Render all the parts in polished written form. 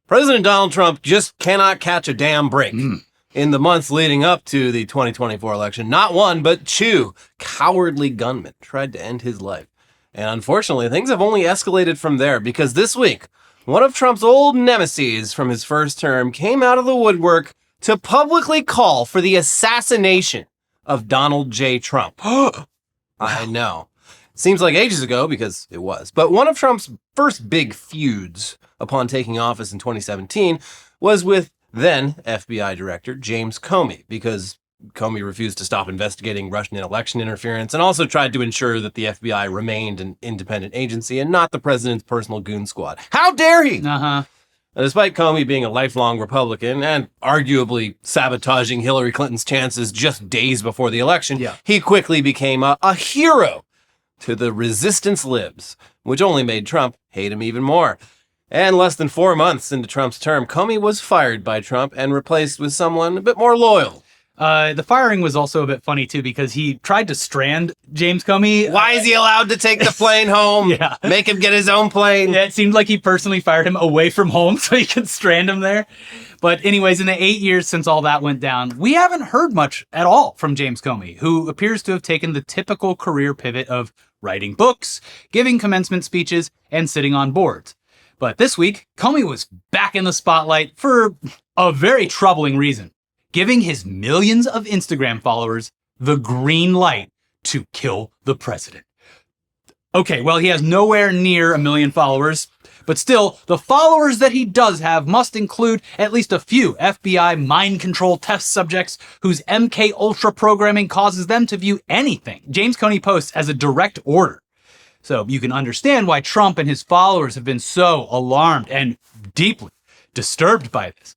President Donald Trump just cannot catch a damn break. In the months leading up to the 2024 election, not one, but two cowardly gunmen tried to end his life. And unfortunately, things have only escalated from there because this week, one of Trump's old nemeses from his first term came out of the woodwork to publicly call for the assassination of Donald J. Trump. I know. Seems like ages ago because it was. But one of Trump's first big feuds upon taking office in 2017 was with then FBI Director James Comey, because Comey refused to stop investigating Russian election interference and also tried to ensure that the FBI remained an independent agency and not the president's personal goon squad. How dare he? Despite Comey being a lifelong Republican and arguably sabotaging Hillary Clinton's chances just days before the election, he quickly became a hero to the resistance libs, which only made Trump hate him even more. And less than 4 months into Trump's term, Comey was fired by Trump and replaced with someone a bit more loyal. The firing was also a bit funny, too, because he tried to strand James Comey. Why is he allowed to take the plane home? Make him get his own plane. Yeah, it seemed like he personally fired him away from home so he could strand him there. But anyways, in the 8 years since all that went down, we haven't heard much at all from James Comey, who appears to have taken the typical career pivot of writing books, giving commencement speeches, and sitting on boards. But this week, Comey was back in the spotlight for a very troubling reason, giving his millions of Instagram followers the green light to kill the president. Okay, well, he has nowhere near 1 million followers, but still, the followers that he does have must include at least a few FBI mind control test subjects whose MK Ultra programming causes them to view anything James Comey posts as a direct order. So you can understand why Trump and his followers have been so alarmed and deeply disturbed by this.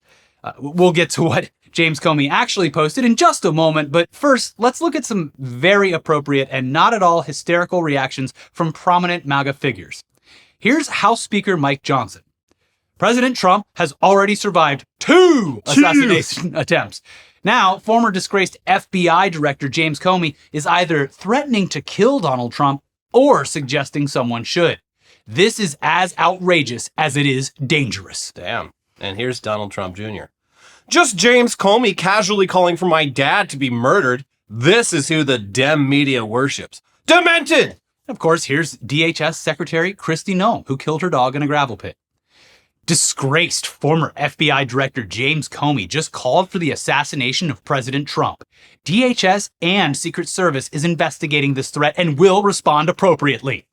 We'll get to what James Comey actually posted in just a moment, but first, let's look at some very appropriate and not at all hysterical reactions from prominent MAGA figures. Here's House Speaker Mike Johnson. President Trump has already survived two assassination attempts. Now, former disgraced FBI Director James Comey is either threatening to kill Donald Trump or suggesting someone should. This is as outrageous as it is dangerous. Damn. And here's Donald Trump Jr. Just James Comey casually calling for my dad to be murdered. This is who the Dem media worships. Demented! Of course, here's DHS Secretary Kristi Noem, who killed her dog in a gravel pit. Disgraced former FBI Director James Comey just called for the assassination of President Trump. DHS and Secret Service is investigating this threat and will respond appropriately.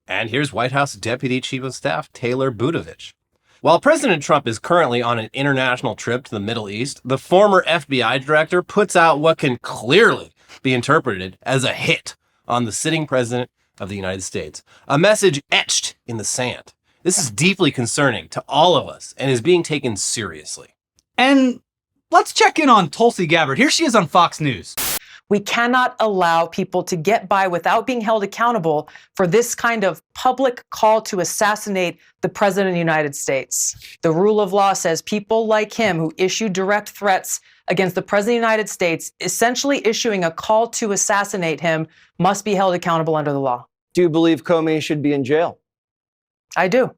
And here's White House Deputy Chief of Staff Taylor Budovich. While President Trump is currently on an international trip to the Middle East, the former FBI director puts out what can clearly be interpreted as a hit on the sitting president of the United States. A message etched in the sand. This is deeply concerning to all of us and is being taken seriously. And let's check in on Tulsi Gabbard. Here she is on Fox News. We cannot allow people to get by without being held accountable for this kind of public call to assassinate the President of the United States. The rule of law says people like him who issue direct threats against the President of the United States, essentially issuing a call to assassinate him, must be held accountable under the law. Do you believe Comey should be in jail? I do.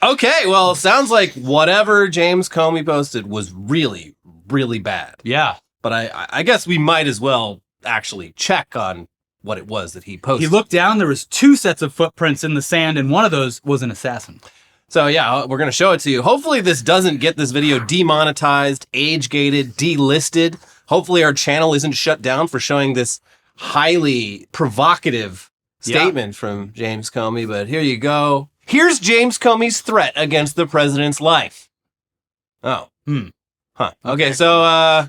Okay, well, sounds like whatever James Comey posted was really, really bad. Yeah. But I guess we might as well actually check on what it was that he posted. He looked down, there was 2 sets of footprints in the sand, and one of those was an assassin. So yeah, we're going to show it to you. Hopefully this doesn't get this video demonetized, age-gated, delisted. Hopefully our channel isn't shut down for showing this highly provocative statement from James Comey, but here you go. Here's James Comey's threat against the president's life. Oh. Okay, so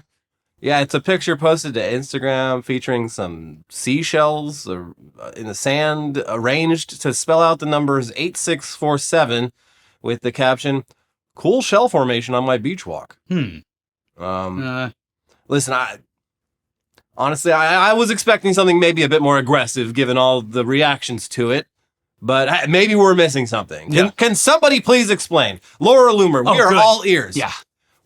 yeah, it's a picture posted to Instagram featuring some seashells in the sand arranged to spell out the numbers 8647 with the caption, "Cool shell formation on my beach walk." Listen, honestly, I was expecting something maybe a bit more aggressive given all the reactions to it, but maybe we're missing something. Can somebody please explain? Laura Loomer, we are all ears. Yeah.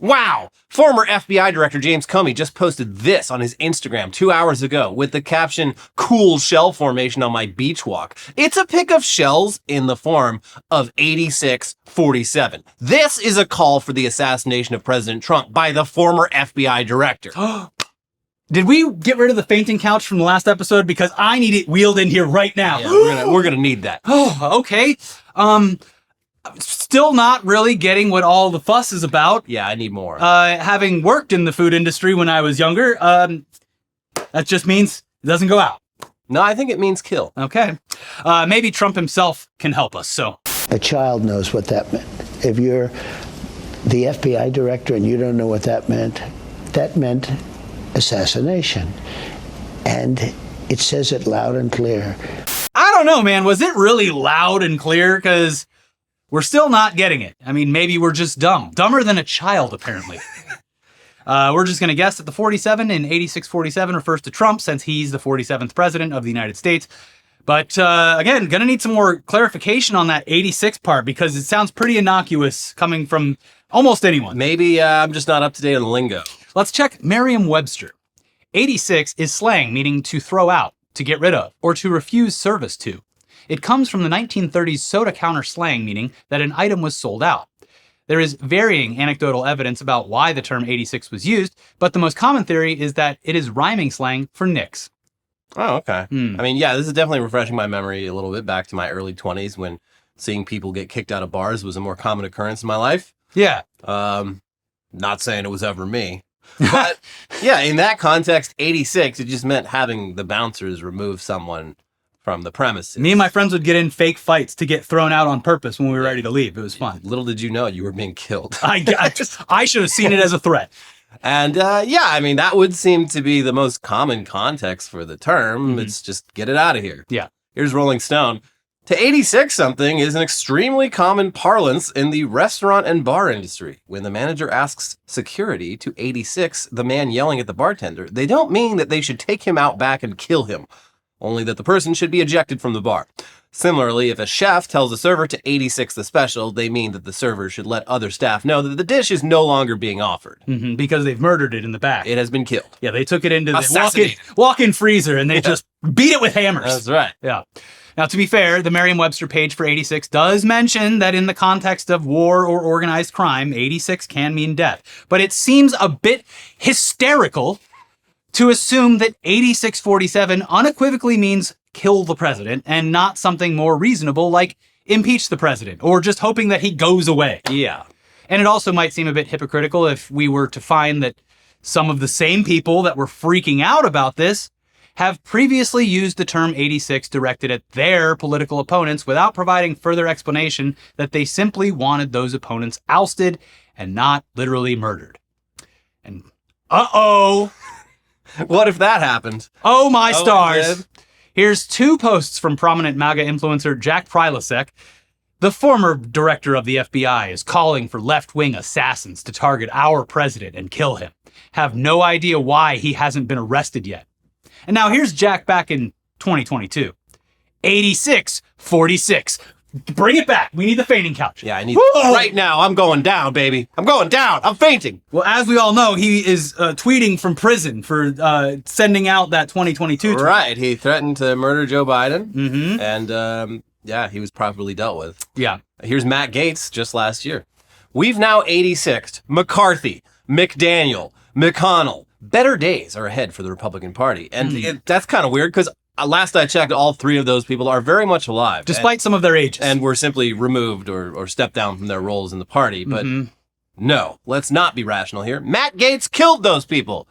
Wow! Former FBI Director James Comey just posted this on his Instagram 2 hours ago with the caption, "Cool shell formation on my beach walk." It's a pic of shells in the form of 8647. This is a call for the assassination of President Trump by the former FBI Director. Did we get rid of the fainting couch from the last episode? Because I need it wheeled in here right now. Yeah, we're gonna need that. Oh, okay. Still not really getting what all the fuss is about. Yeah, I need more. Having worked in the food industry when I was younger, that just means it doesn't go out. No, I think it means kill. Okay. Maybe Trump himself can help us, so. A child knows what that meant. If you're the FBI director and you don't know what that meant assassination. And it says it loud and clear. I don't know, man. Was it really loud and clear? Because we're still not getting it. I mean, maybe we're just dumb. Dumber than a child, apparently. We're just going to guess that the 47 in 8647 refers to Trump, since he's the 47th president of the United States. But again, going to need some more clarification on that 86 part, because it sounds pretty innocuous coming from almost anyone. Maybe I'm just not up to date on the lingo. Let's check Merriam-Webster. 86 is slang meaning to throw out, to get rid of, or to refuse service to. It comes from the 1930s soda counter slang meaning that an item was sold out. There is varying anecdotal evidence about why the term 86 was used, but the most common theory is that it is rhyming slang for nicks. Oh, okay. I mean, yeah, this is definitely refreshing my memory a little bit back to my early 20s when seeing people get kicked out of bars was a more common occurrence in my life. Yeah. Not saying it was ever me. But yeah, in that context, 86, it just meant having the bouncers remove someone from the premises. Me and my friends would get in fake fights to get thrown out on purpose when we were ready to leave. It was fun. Little did you know you were being killed. I should have seen it as a threat. And yeah, I mean, that would seem to be the most common context for the term. It's just get it out of here. Yeah. Here's Rolling Stone. To 86 something is an extremely common parlance in the restaurant and bar industry. When the manager asks security to 86 the man yelling at the bartender, they don't mean that they should take him out back and kill him, only that the person should be ejected from the bar. Similarly, if a chef tells a server to 86 the special, they mean that the server should let other staff know that the dish is no longer being offered. Because they've murdered it in the back. It has been killed. Yeah, they took it into the walk-in freezer and they just beat it with hammers. That's right. Yeah. Now, to be fair, the Merriam-Webster page for 86 does mention that in the context of war or organized crime, 86 can mean death. But it seems a bit hysterical to assume that 8647 unequivocally means kill the president and not something more reasonable like impeach the president or just hoping that he goes away. Yeah. And it also might seem a bit hypocritical if we were to find that some of the same people that were freaking out about this have previously used the term 86 directed at their political opponents without providing further explanation that they simply wanted those opponents ousted and not literally murdered. And uh-oh. What if that happened? Oh, my Oh, stars. Here's two posts from prominent MAGA influencer Jack Prilosek. The former director of the FBI is calling for left-wing assassins to target our president and kill him. Have no idea why he hasn't been arrested yet. And now here's Jack back in 2022. 86-46. Bring it back. We need the fainting couch. Yeah, I need right now. I'm going down, baby. I'm going down. I'm fainting. Well, as we all know, he is tweeting from prison for sending out that 2022 tweet. Right. He threatened to murder Joe Biden. And yeah, he was properly dealt with. Yeah. Here's Matt Gaetz just last year. We've now 86'd McCarthy, McDaniel, McConnell. Better days are ahead for the Republican Party. And that's kind of weird because last I checked, all three of those people are very much alive. Despite some of their ages. And were simply removed or stepped down from their roles in the party. But no, let's not be rational here. Matt Gaetz killed those people.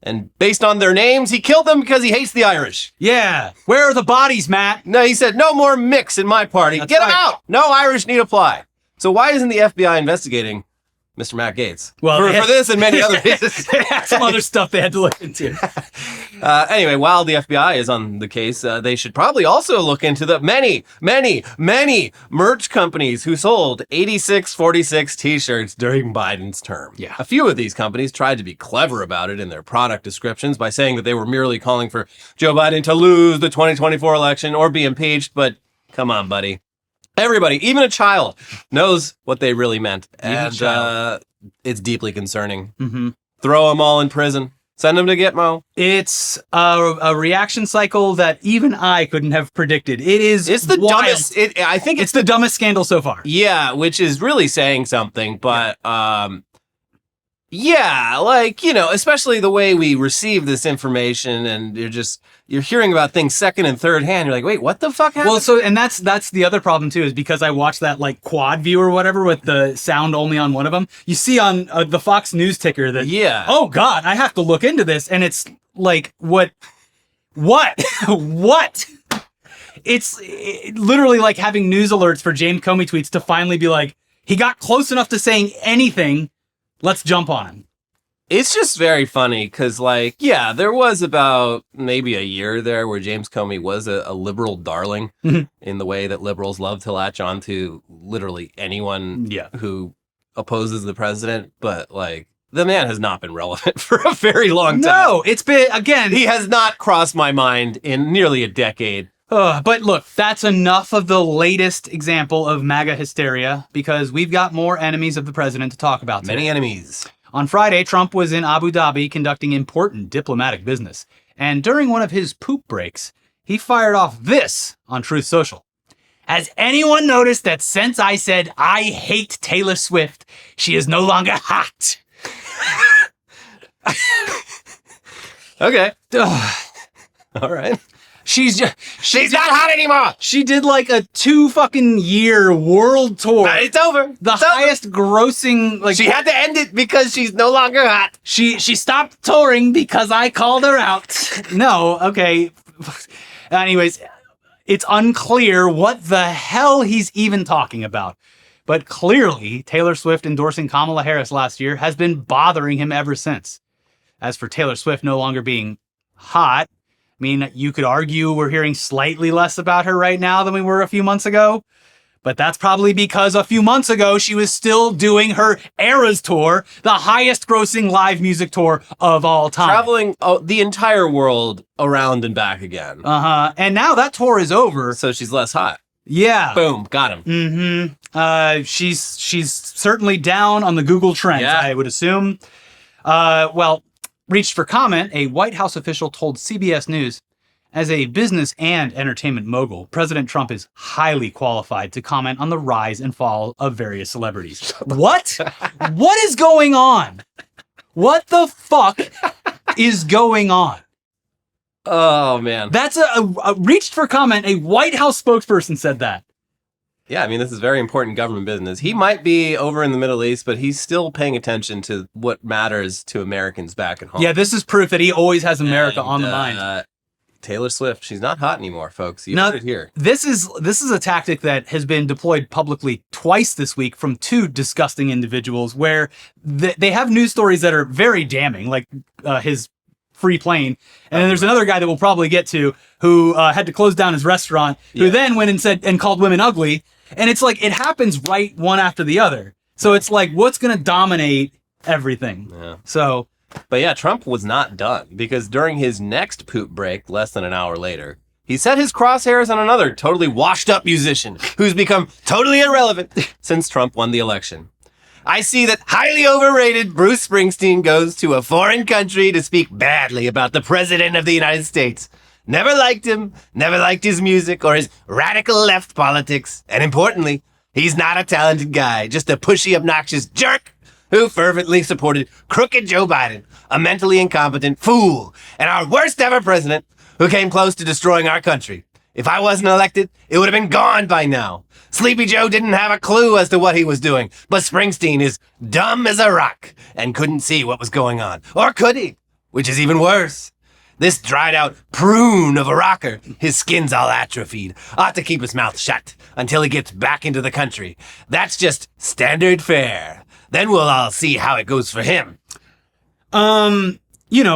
And based on their names, he killed them because he hates the Irish. Yeah. Where are the bodies, Matt? No, he said, no more mix in my party. That's Get them right. out. No Irish need apply. So why isn't the FBI investigating Mr. Matt Gaetz? Well, for this and many other reasons. They had some other stuff they had to look into. Anyway, while the FBI is on the case, they should probably also look into the many merch companies who sold 8646 t-shirts during Biden's term. Yeah. A few of these companies tried to be clever about it in their product descriptions by saying that they were merely calling for Joe Biden to lose the 2024 election or be impeached, but come on, buddy. Everybody, even a child, knows what they really meant. Even a child. It's deeply concerning. Mm-hmm. Throw them all in prison. Send them to Gitmo. It's a reaction cycle that even I couldn't have predicted. It's the wild. dumbest. I think It's the dumbest scandal so far. Yeah, which is really saying something. But yeah, like, especially the way we receive this information, and you're hearing about things second and third hand. You're like, wait, what the fuck happened? Well, and that's the other problem too, is because I watched that like quad view or whatever with the sound only on one of them. You see on the Fox News ticker that, oh God, I have to look into this, and it's like, what? It's literally like having news alerts for James Comey tweets to finally be like, he got close enough to saying anything. Let's jump on him. It's just very funny because, like, yeah, there was about maybe a year there where James Comey was a liberal darling in the way that liberals love to latch on to literally anyone who opposes the president. But, like, the man has not been relevant for a very long time. No, it's been, again, he has not crossed my mind in nearly a decade. But look, that's enough of the latest example of MAGA hysteria, because we've got more enemies of the president to talk about today. Many enemies. On Friday, Trump was in Abu Dhabi conducting important diplomatic business. And during one of his poop breaks, he fired off this on Truth Social. Has anyone noticed that since I said I hate Taylor Swift, she is no longer hot? Okay. All right. She's not hot anymore. She did like a 2 fucking year world tour. It's over. The highest grossing, like, she had to end it because she's no longer hot. She stopped touring because I called her out. No, okay. Anyways, it's unclear what the hell he's even talking about. But clearly, Taylor Swift endorsing Kamala Harris last year has been bothering him ever since. As for Taylor Swift no longer being hot, I mean, you could argue we're hearing slightly less about her right now than we were a few months ago, but that's probably because a few months ago she was still doing her Eras tour, the highest grossing live music tour of all time. Traveling the entire world around and back again. And now that tour is over. So she's less hot. Yeah. Boom. Got him. She's certainly down on the Google Trends, I would assume. Reached for comment, a White House official told CBS News, as a business and entertainment mogul, President Trump is highly qualified to comment on the rise and fall of various celebrities. What? What is going on? What the fuck is going on? Oh, man. That's a reached for comment. A White House spokesperson said that. Yeah, I mean, this is very important government business. He might be over in the Middle East, but he's still paying attention to what matters to Americans back at home. Yeah, this is proof that he always has America on the mind. Taylor Swift, she's not hot anymore, folks. You heard it here. This is a tactic that has been deployed publicly twice this week from 2 disgusting individuals, where they have news stories that are very damning, like his free plane. And then there's another guy that we'll probably get to who had to close down his restaurant, who then went and said and called women ugly. And it's like, it happens right one after the other. So it's like, what's going to dominate everything? Yeah. So, but yeah, Trump was not done, because during his next poop break, less than an hour later, he set his crosshairs on another totally washed up musician who's become totally irrelevant since Trump won the election. I see that highly overrated Bruce Springsteen goes to a foreign country to speak badly about the president of the United States. Never liked him, never liked his music or his radical left politics. And importantly, he's not a talented guy, just a pushy, obnoxious jerk who fervently supported crooked Joe Biden, a mentally incompetent fool, and our worst ever president who came close to destroying our country. If I wasn't elected, it would have been gone by now. Sleepy Joe didn't have a clue as to what he was doing, but Springsteen is dumb as a rock and couldn't see what was going on. Or could he? Which is even worse. This dried out prune of a rocker, his skin's all atrophied, ought to keep his mouth shut until he gets back into the country. That's just standard fare. Then we'll all see how it goes for him.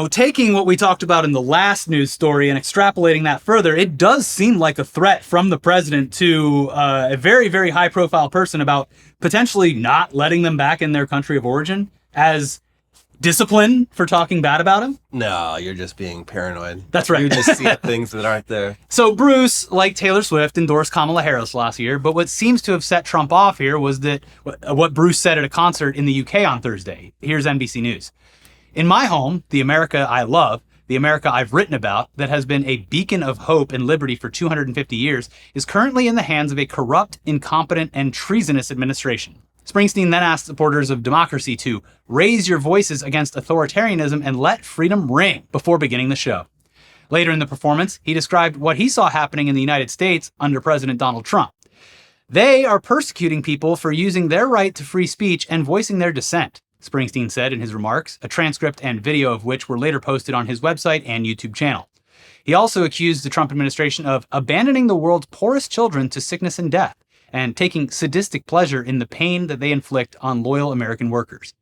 Taking what we talked about in the last news story and extrapolating that further, it does seem like a threat from the president to a very, very high profile person about potentially not letting them back in their country of origin, as discipline for talking bad about him? No, you're just being paranoid. That's right. You just see things that aren't there. So Bruce, like Taylor Swift, endorsed Kamala Harris last year, but what seems to have set Trump off here was that what Bruce said at a concert in the UK on Thursday. Here's NBC News. In my home, the America I love, the America I've written about, that has been a beacon of hope and liberty for 250 years, is currently in the hands of a corrupt, incompetent, and treasonous administration. Springsteen then asked supporters of democracy to raise your voices against authoritarianism and let freedom ring before beginning the show. Later in the performance, he described what he saw happening in the United States under President Donald Trump. They are persecuting people for using their right to free speech and voicing their dissent, Springsteen said in his remarks, a transcript and video of which were later posted on his website and YouTube channel. He also accused the Trump administration of abandoning the world's poorest children to sickness and death, and taking sadistic pleasure in the pain that they inflict on loyal American workers.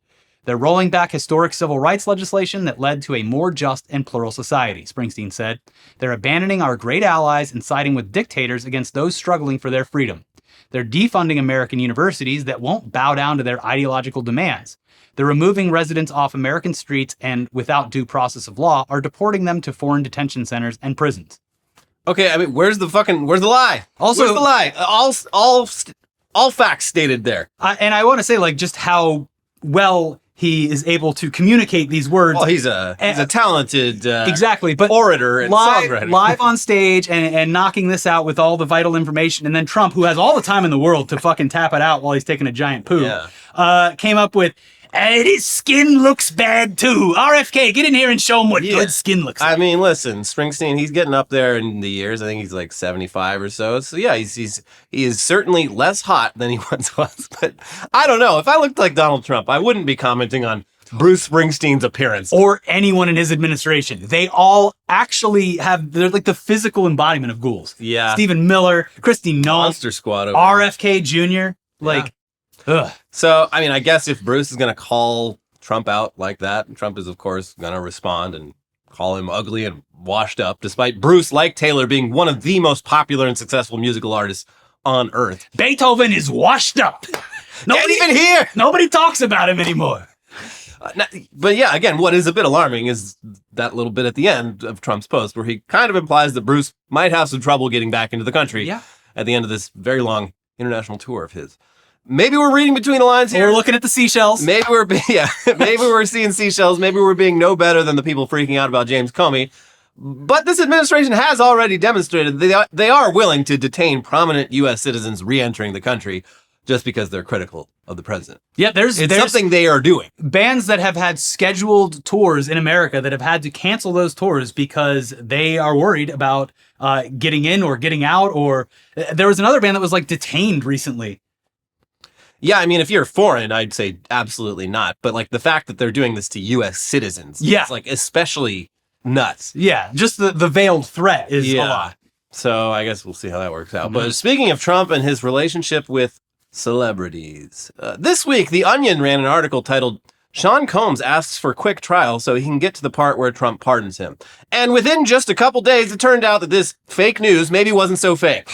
They're rolling back historic civil rights legislation that led to a more just and plural society, Springsteen said. They're abandoning our great allies and siding with dictators against those struggling for their freedom. They're defunding American universities that won't bow down to their ideological demands. They're removing residents off American streets and, without due process of law, are deporting them to foreign detention centers and prisons. Okay, I mean, where's the lie? Also, where's the lie? All facts stated there. And I want to say, like, just how well he is able to communicate these words. Well, he's a talented exactly, but orator and songwriter. Live on stage and knocking this out with all the vital information. And then Trump, who has all the time in the world to fucking tap it out while he's taking a giant poo, came up with, his skin looks bad too. RFK, get in here and show him what good skin looks like. I mean, listen, Springsteen, he's getting up there in the years. I think he's like 75 or so. So yeah, he is certainly less hot than he once was. But I don't know. If I looked like Donald Trump, I wouldn't be commenting on Bruce Springsteen's appearance. Or anyone in his administration. They all actually they're like the physical embodiment of ghouls. Yeah. Stephen Miller, Christy Noll, Monster Squad over RFK Jr. Like, ugh. So, I mean, I guess if Bruce is going to call Trump out like that, Trump is, of course, going to respond and call him ugly and washed up, despite Bruce, like Taylor, being one of the most popular and successful musical artists on earth. Beethoven is washed up. Can't even hear. Nobody talks about him anymore. But yeah, again, what is a bit alarming is that little bit at the end of Trump's post where he kind of implies that Bruce might have some trouble getting back into the country at the end of this very long international tour of his. Maybe we're reading between the lines here. We're looking at the seashells. Maybe maybe we're seeing seashells. Maybe we're being no better than the people freaking out about James Comey. But this administration has already demonstrated they are willing to detain prominent U.S. citizens re-entering the country just because they're critical of the president. Yeah, there's something they are doing. Bands that have had scheduled tours in America that have had to cancel those tours because they are worried about getting in or getting out. Or there was another band that was like detained recently. Yeah, I mean, if you're foreign, I'd say absolutely not. But like the fact that they're doing this to U.S. citizens, it's like especially nuts. Yeah, just the veiled threat is a lot. So I guess we'll see how that works out. But speaking of Trump and his relationship with celebrities, this week The Onion ran an article titled "Sean Combs asks for quick trial so he can get to the part where Trump pardons him." And within just a couple days, it turned out that this fake news maybe wasn't so fake.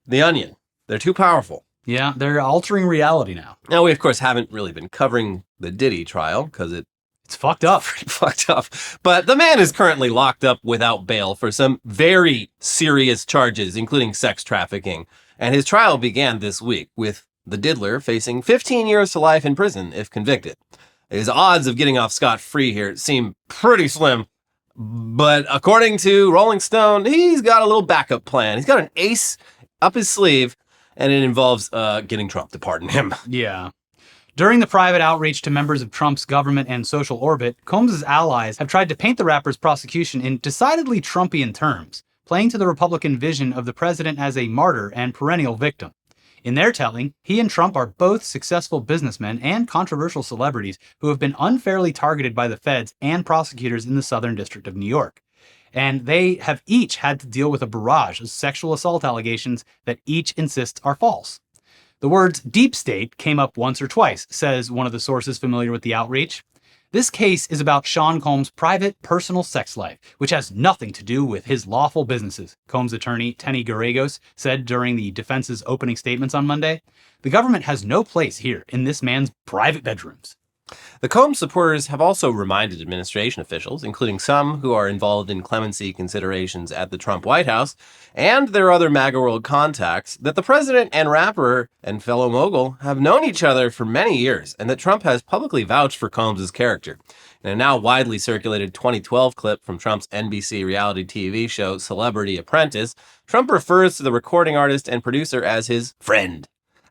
The Onion, they're too powerful. Yeah, they're altering reality now. Now, we, of course, haven't really been covering the Diddy trial because it's fucked up. Pretty fucked up. But the man is currently locked up without bail for some very serious charges, including sex trafficking. And his trial began this week with the diddler facing 15 years to life in prison if convicted. His odds of getting off scot-free here seem pretty slim. But according to Rolling Stone, he's got a little backup plan. He's got an ace up his sleeve. And it involves getting Trump to pardon him. Yeah. During the private outreach to members of Trump's government and social orbit, Combs' allies have tried to paint the rapper's prosecution in decidedly Trumpian terms, playing to the Republican vision of the president as a martyr and perennial victim. In their telling, he and Trump are both successful businessmen and controversial celebrities who have been unfairly targeted by the feds and prosecutors in the Southern District of New York. And they have each had to deal with a barrage of sexual assault allegations that each insists are false. The words deep state came up once or twice, says one of the sources familiar with the outreach. This case is about Sean Combs' private, personal sex life, which has nothing to do with his lawful businesses, Combs' attorney Tenny Garagos said during the defense's opening statements on Monday. The government has no place here in this man's private bedrooms. The Combs supporters have also reminded administration officials, including some who are involved in clemency considerations at the Trump White House and their other MAGA world contacts, that the president and rapper and fellow mogul have known each other for many years and that Trump has publicly vouched for Combs' character. In a now widely circulated 2012 clip from Trump's NBC reality TV show Celebrity Apprentice, Trump refers to the recording artist and producer as his friend.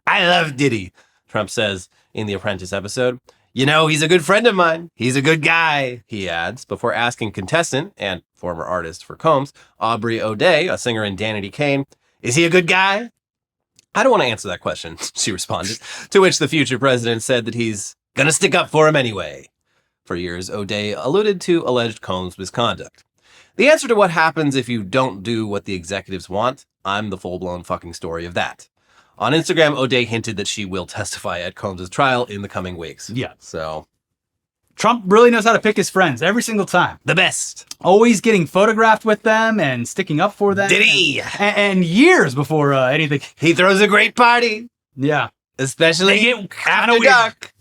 "I love Diddy," Trump says in the Apprentice episode. "You know, he's a good friend of mine. He's a good guy," he adds, before asking contestant and former artist for Combs, Aubrey O'Day, a singer in Danity Kane, "Is he a good guy?" "I don't want to answer that question," she responded, to which the future president said that he's gonna stick up for him anyway. For years, O'Day alluded to alleged Combs' misconduct. The answer to what happens if you don't do what the executives want, I'm the full-blown fucking story of that. On Instagram, O'Day hinted that she will testify at Combs' trial in the coming weeks. Yeah. So, Trump really knows how to pick his friends every single time. the best. Always getting photographed with them and sticking up for them. Diddy! And years before anything. He throws a great party, Yeah. especially They get kinda after weird. dark.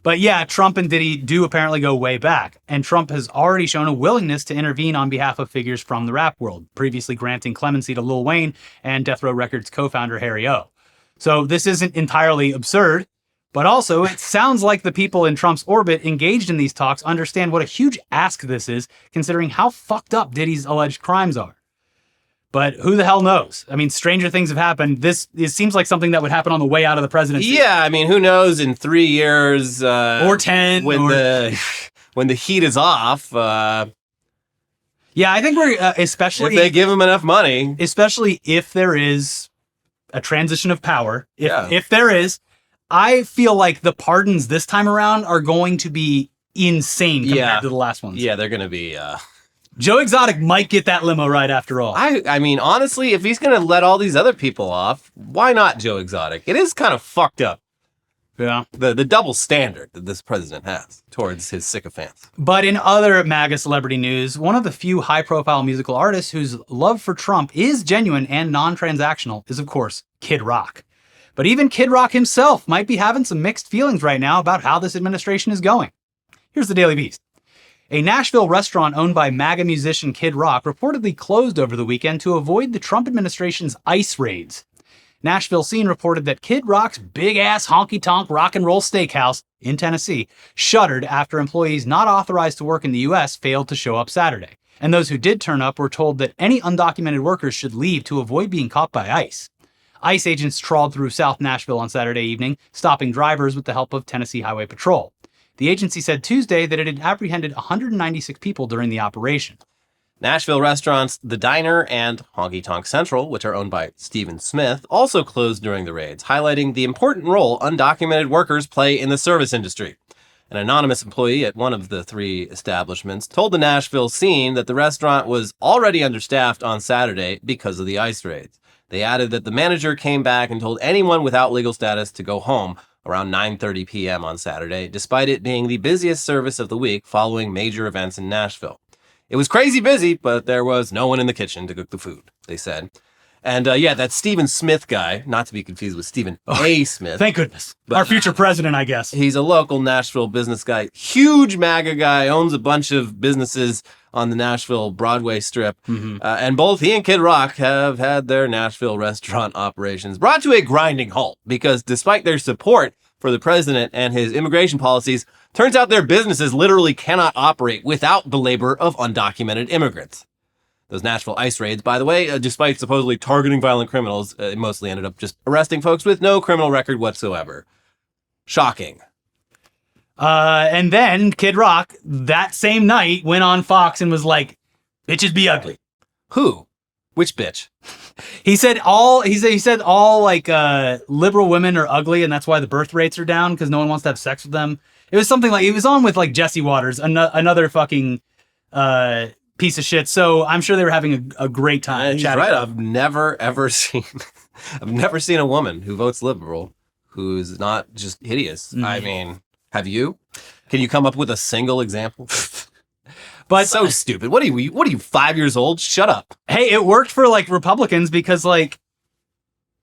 But yeah, Trump and Diddy do apparently go way back, and Trump has already shown a willingness to intervene on behalf of figures from the rap world, previously granting clemency to Lil Wayne and Death Row Records co-founder Harry O. So this isn't entirely absurd, but also it sounds like the people in Trump's orbit engaged in these talks understand what a huge ask this is, considering how fucked up Diddy's alleged crimes are. But who the hell knows? I mean, stranger things have happened. It seems like something that would happen on the way out of the presidency. Yeah, I mean, who knows in 3 years Or 10. when or... when the heat is off, Yeah, I think we're especially if they give him enough money. especially if there is a transition of power. Yeah. If there is, I feel like the pardons this time around are going to be insane compared Yeah. to the last ones. Yeah, they're going to be... Joe Exotic might get that limo ride after all. I mean, honestly, if he's going to let all these other people off, why not Joe Exotic? It is kind of fucked up, Yeah. the double standard that this president has towards his sycophants. But in other MAGA celebrity news, one of the few high-profile musical artists whose love for Trump is genuine and non-transactional is, of course, Kid Rock. But even Kid Rock himself might be having some mixed feelings right now about how this administration is going. Here's the Daily Beast. A Nashville restaurant owned by MAGA musician Kid Rock reportedly closed over the weekend to avoid the Trump administration's ICE raids. Nashville Scene reported that Kid Rock's big-ass honky-tonk rock and roll steakhouse in Tennessee shuttered after employees not authorized to work in the U.S. failed to show up Saturday. And those who did turn up were told that any undocumented workers should leave to avoid being caught by ICE. ICE agents trawled through South Nashville on Saturday evening, stopping drivers with the help of Tennessee Highway Patrol. The agency said Tuesday that it had apprehended 196 people during the operation. Nashville restaurants The Diner and Honky Tonk Central, which are owned by Stephen Smith, also closed during the raids, highlighting the important role undocumented workers play in the service industry. An anonymous employee at one of the 3 establishments told the Nashville Scene that the restaurant was already understaffed on Saturday because of the ICE raids. They added that the manager came back and told anyone without legal status to go home around 9:30 p.m. on Saturday, despite it being the busiest service of the week following major events in Nashville. It was crazy busy, but there was no one in the kitchen to cook the food, they said. And yeah, that Stephen Smith guy, not to be confused with Stephen A. Smith. Thank goodness. Our future president, I guess. He's a local Nashville business guy, huge MAGA guy, owns a bunch of businesses on the Nashville Broadway strip. And both he and Kid Rock have had their Nashville restaurant operations brought to a grinding halt because despite their support for the president and his immigration policies, turns out their businesses literally cannot operate without the labor of undocumented immigrants. Those Nashville ICE raids, by the way, despite supposedly targeting violent criminals, mostly ended up just arresting folks with no criminal record whatsoever. Shocking. And then Kid Rock, that same night, went on Fox and was like, "Bitches be ugly." Who? Which bitch? He said all like liberal women are ugly, and that's why the birth rates are down because no one wants to have sex with them. It was something like, he was on with like Jesse Waters, another fucking piece of shit. So I'm sure they were having a great time. He's right. I've never ever seen a woman who votes liberal who's not just hideous. I mean, have you? Can you come up with a single example? But so stupid. What are you 5 years old? Shut up. Hey, it worked for like Republicans because like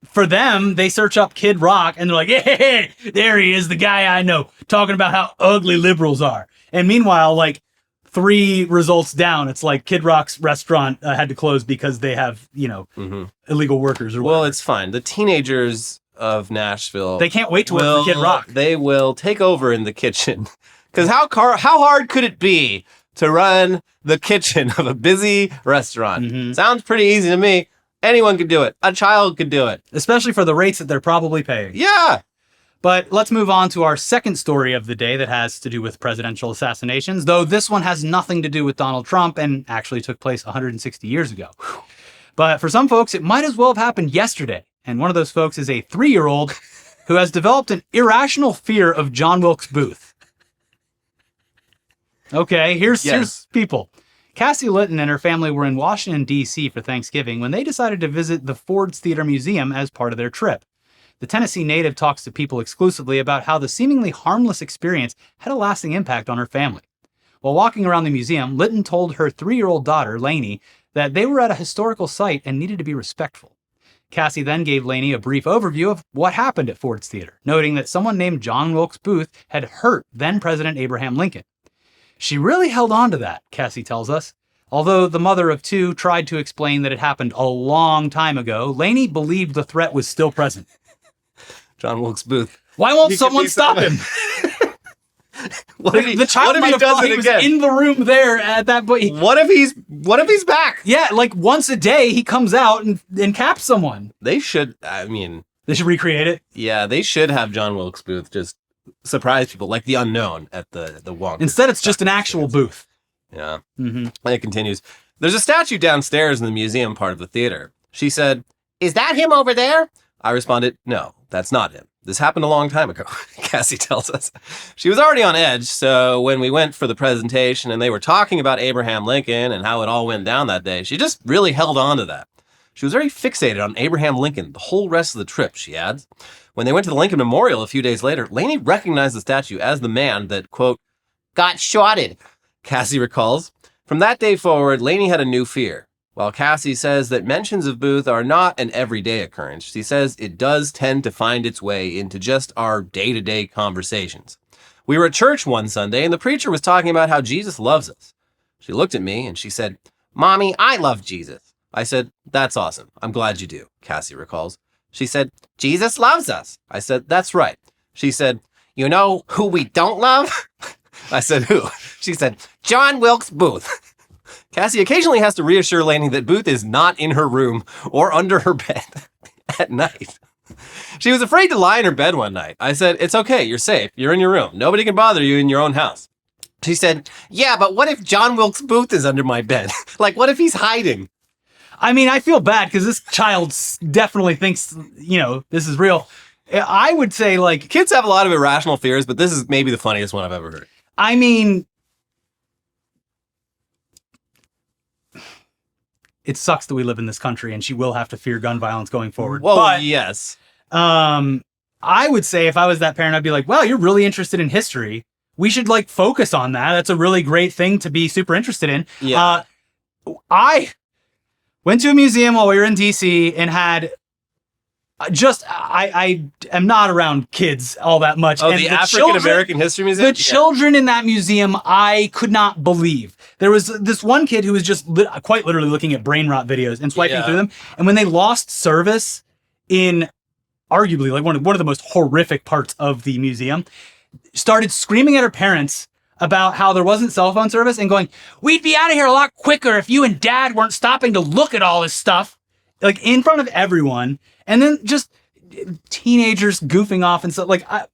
for them, they search up Kid Rock and they're like, hey, there he is, the guy I know, talking about how ugly liberals are. And meanwhile, like 3 results down, it's like Kid Rock's restaurant had to close because they have, illegal workers or whatever. Well, it's fine. The teenagers of Nashville, they can't wait to work for Kid Rock. They will take over in the kitchen. Because how hard could it be to run the kitchen of a busy restaurant? Sounds pretty easy to me. Anyone could do it. A child could do it. Especially for the rates that they're probably paying. Yeah. But let's move on to our second story of the day that has to do with presidential assassinations, though this one has nothing to do with Donald Trump and actually took place 160 years ago. But for some folks, it might as well have happened yesterday. And one of those folks is a 3-year-old who has developed an irrational fear of John Wilkes Booth. Okay, here's people. Cassie Litton and her family were in Washington, D.C. for Thanksgiving when they decided to visit the Ford's Theater Museum as part of their trip. The Tennessee native talks to people exclusively about how the seemingly harmless experience had a lasting impact on her family. While walking around the museum, Litton told her 3-year-old daughter, Lainey, that they were at a historical site and needed to be respectful. Cassie then gave Lainey a brief overview of what happened at Ford's Theater, noting that someone named John Wilkes Booth had hurt then-President Abraham Lincoln. She really held on to that, Cassie tells us. Although the mother of 2 tried to explain that it happened a long time ago, Lainey believed the threat was still present. John Wilkes Booth. Why won't someone stop him? The child might have thought he was in the room there at that point. What if he's back? Yeah, like once a day he comes out and caps someone. They should recreate it. Yeah, they should have John Wilkes Booth just surprise people like the unknown at the Wonk. Instead, it's just an actual booth. Yeah. And it continues. There's a statue downstairs in the museum part of the theater. She said, "Is that him over there?" I responded, "No, that's not him. This happened a long time ago," Cassie tells us. She was already on edge, so when we went for the presentation and they were talking about Abraham Lincoln and how it all went down that day, she just really held on to that. She was very fixated on Abraham Lincoln the whole rest of the trip, she adds. When they went to the Lincoln Memorial a few days later, Lainey recognized the statue as the man that, quote, got shotted, Cassie recalls. From that day forward, Lainey had a new fear. While Cassie says that mentions of Booth are not an everyday occurrence, she says it does tend to find its way into just our day-to-day conversations. We were at church one Sunday, and the preacher was talking about how Jesus loves us. She looked at me, and she said, "Mommy, I love Jesus." I said, "That's awesome. I'm glad you do," Cassie recalls. She said, "Jesus loves us." I said, "That's right." She said, "You know who we don't love?" I said, "Who?" She said, "John Wilkes Booth." Cassie occasionally has to reassure Lainey that Booth is not in her room or under her bed at night. She was afraid to lie in her bed one night. I said, "It's okay. You're safe. You're in your room. Nobody can bother you in your own house." She said, "Yeah, but what if John Wilkes Booth is under my bed? Like, what if he's hiding?" I mean, I feel bad because this child definitely thinks, this is real. I would say, like... Kids have a lot of irrational fears, but this is maybe the funniest one I've ever heard. I mean... It sucks that we live in this country and she will have to fear gun violence going forward. Well, but, yes. I would say if I was that parent, I'd be like, wow, you're really interested in history. We should focus on that. That's a really great thing to be super interested in. Yeah. I went to a museum while we were in DC and had I am not around kids all that much. Oh, and the African American History Museum? The children in that museum, I could not believe. There was this one kid who was just quite literally looking at brain rot videos and swiping through them. And when they lost service in arguably one of the most horrific parts of the museum, started screaming at her parents about how there wasn't cell phone service and going, "We'd be out of here a lot quicker if you and Dad weren't stopping to look at all this stuff," in front of everyone. And then just teenagers goofing off and stuff.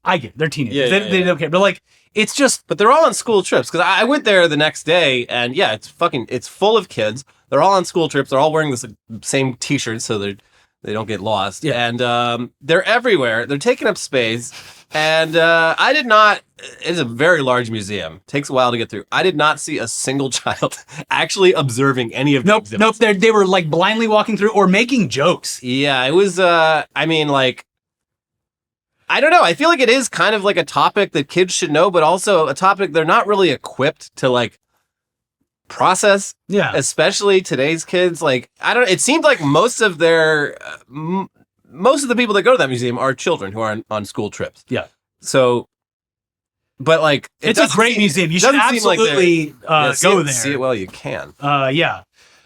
I get it. They're teenagers. They don't care. But it's just... But they're all on school trips. Because I went there the next day and it's full of kids. They're all on school trips. They're all wearing the same t-shirts so they don't get lost. Yeah. And they're everywhere. They're taking up space. And I did not... It's a very large museum. Takes a while to get through. I did not see a single child actually observing any of the exhibits. Nope. They were blindly walking through or making jokes. Yeah, it was, I don't know. I feel like it is kind of a topic that kids should know, but also a topic they're not really equipped to process. Yeah. Especially today's kids. It seemed like most of their most of the people that go to that museum are children who are on school trips. Yeah. So, but like, It's a great museum. You should absolutely go there. See it while you can. Yeah.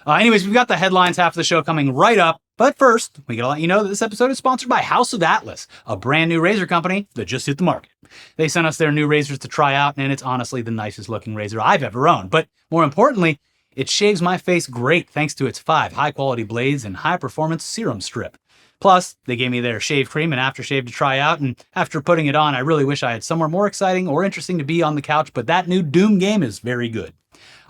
Anyways, we've got the headlines half of the show coming right up. But first, we got to let you know that this episode is sponsored by House of Atlas, a brand new razor company that just hit the market. They sent us their new razors to try out, and it's honestly the nicest looking razor I've ever owned. But more importantly, it shaves my face great thanks to its 5 high-quality blades and high-performance serum strip. Plus, they gave me their shave cream and aftershave to try out, and after putting it on, I really wish I had somewhere more exciting or interesting to be on the couch, but that new Doom game is very good.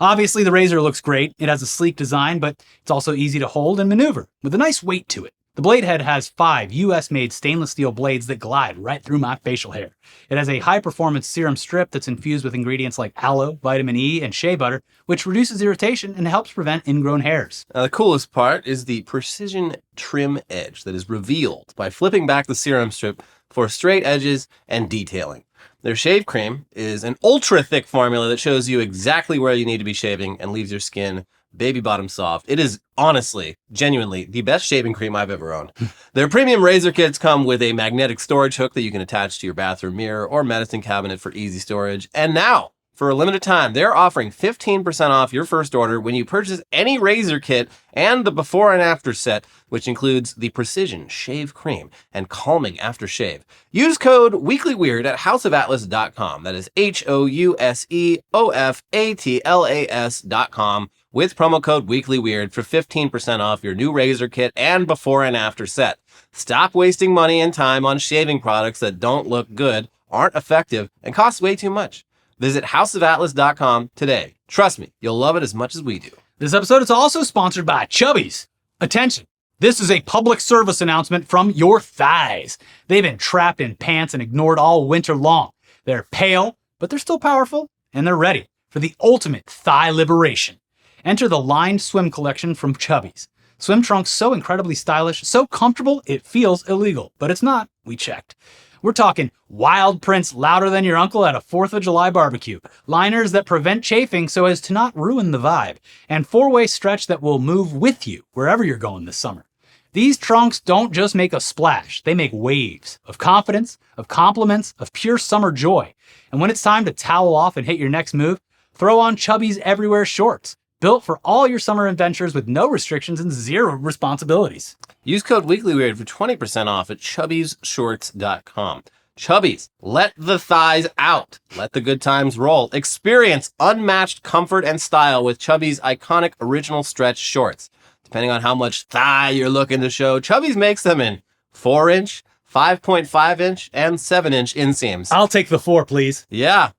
Obviously, the razor looks great. It has a sleek design, but it's also easy to hold and maneuver, with a nice weight to it. The blade head has 5 US-made stainless steel blades that glide right through my facial hair. It has a high-performance serum strip that's infused with ingredients like aloe, vitamin E, and shea butter, which reduces irritation and helps prevent ingrown hairs. Now, the coolest part is the precision trim edge that is revealed by flipping back the serum strip for straight edges and detailing. Their shave cream is an ultra-thick formula that shows you exactly where you need to be shaving and leaves your skin baby bottom soft. It is honestly, genuinely, the best shaving cream I've ever owned. Their premium razor kits come with a magnetic storage hook that you can attach to your bathroom mirror or medicine cabinet for easy storage. And now, for a limited time, they're offering 15% off your first order when you purchase any razor kit and the before and after set, which includes the Precision Shave Cream and Calming Aftershave. Use code WeeklyWeird at houseofatlas.com. That is HOUSEOFATLAS.com with promo code WeeklyWeird for 15% off your new razor kit and before and after set. Stop wasting money and time on shaving products that don't look good, aren't effective, and cost way too much. Visit houseofatlas.com today. Trust me, you'll love it as much as we do. This episode is also sponsored by Chubbies. Attention, this is a public service announcement from your thighs. They've been trapped in pants and ignored all winter long. They're pale, but they're still powerful, and they're ready for the ultimate thigh liberation. Enter the lined swim collection from Chubbies. Swim trunks so incredibly stylish, so comfortable, it feels illegal. But it's not. We checked. We're talking wild prints louder than your uncle at a 4th of July barbecue, liners that prevent chafing so as to not ruin the vibe, and 4-way stretch that will move with you wherever you're going this summer. These trunks don't just make a splash, they make waves of confidence, of compliments, of pure summer joy. And when it's time to towel off and hit your next move, throw on Chubbies Everywhere shorts, built for all your summer adventures with no restrictions and 0 responsibilities. Use code WeeklyWeird for 20% off at chubbiesshorts.com. Chubbies, let the thighs out. Let the good times roll. Experience unmatched comfort and style with Chubbies' iconic original stretch shorts. Depending on how much thigh you're looking to show, Chubbies makes them in 4-inch, 5.5-inch, and 7-inch inseams. I'll take the 4, please. Yeah.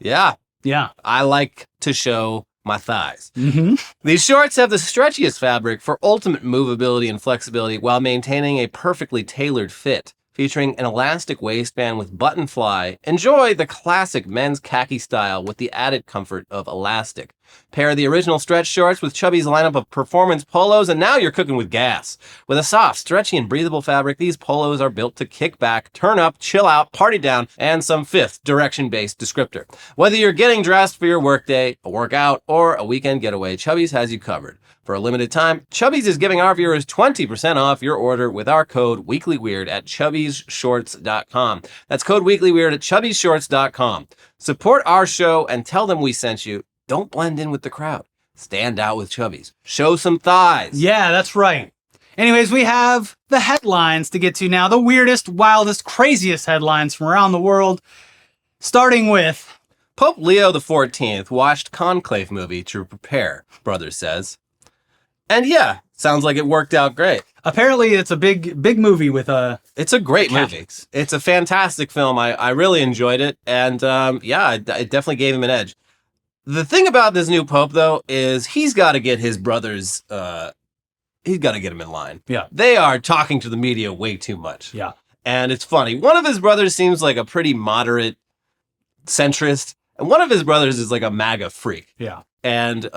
I like to show my thighs. Mm-hmm. These shorts have the stretchiest fabric for ultimate movability and flexibility while maintaining a perfectly tailored fit. Featuring an elastic waistband with button fly, enjoy the classic men's khaki style with the added comfort of elastic. Pair the original stretch shorts with Chubbies' lineup of performance polos, and now you're cooking with gas. With a soft, stretchy, and breathable fabric, these polos are built to kick back, turn up, chill out, party down, and some 5th direction-based descriptor. Whether you're getting dressed for your workday, a workout, or a weekend getaway, Chubbies has you covered. For a limited time, Chubbies is giving our viewers 20% off your order with our code WeeklyWeird at chubbiesshorts.com. That's code WeeklyWeird at chubbiesshorts.com. Support our show and tell them we sent you. Don't blend in with the crowd. Stand out with Chubbies. Show some thighs. Yeah, that's right. Anyways, we have the headlines to get to now. The weirdest, wildest, craziest headlines from around the world. Starting with Pope Leo XIV watched Conclave movie to prepare, brother says. And yeah, sounds like it worked out great. Apparently, it's a big movie with It's a great Catholics. movie. It's a fantastic film. I really enjoyed it. And it definitely gave him an edge. The thing about this new pope, though, is he's got to get his brothers, he's got to get them in line. Yeah. They are talking to the media way too much. Yeah. And it's funny. One of his brothers seems like a pretty moderate centrist, and one of his brothers is like a MAGA freak. Yeah. And